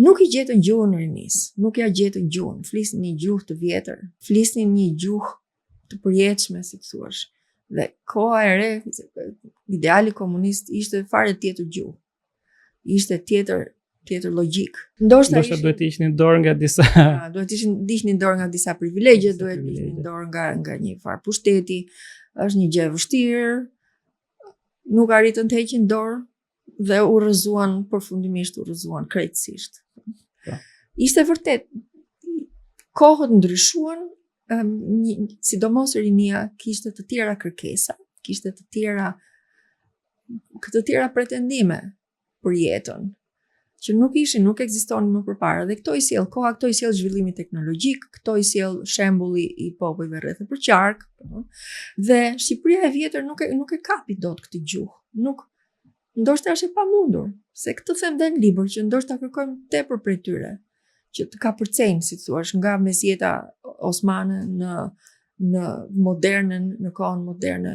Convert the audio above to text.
Nuk i gjetën gjuhën në rinis, nuk ja gjetën gjuhën, flisnin një gjuhë të vjetër, flisnin një gjuhë të përjetshme, si të thuash. Dhe koha e re, ideali komunist ishte fare tjetër gjuhë. Ishte tjetër logjik. Ndoshta duhet të hiqnin dorë nga disa duhet të hiqnin dorë nga disa privilegje, duhet të hiqnin dorë nga një farë pushteti. Është një gjë e vështirë. Nuk arritën të heqin dorë dhe u rrëzuan krejtësisht. Ishte vërtet kohët ndryshuan, sidomos rinia kishte të tjera kërkesa, kishte të tjera pretendime për jetën, që nuk ekzistonin më përpara. Dhe këto i sjell koha, këto i sjell zhvillimi teknologjik, këto i sjell shembulli i popujve rreth e përqark. Dhe Shqipëria e vjetër nuk e kapi dot këtë gjuhë. Ndoshta është e pamundur, se këtë them dhe në libër, që ndoshta kërkojmë tepër prej tyre, që të ka përcejnë, si thua, nga mesjeta osmane në modernën, në kohën moderne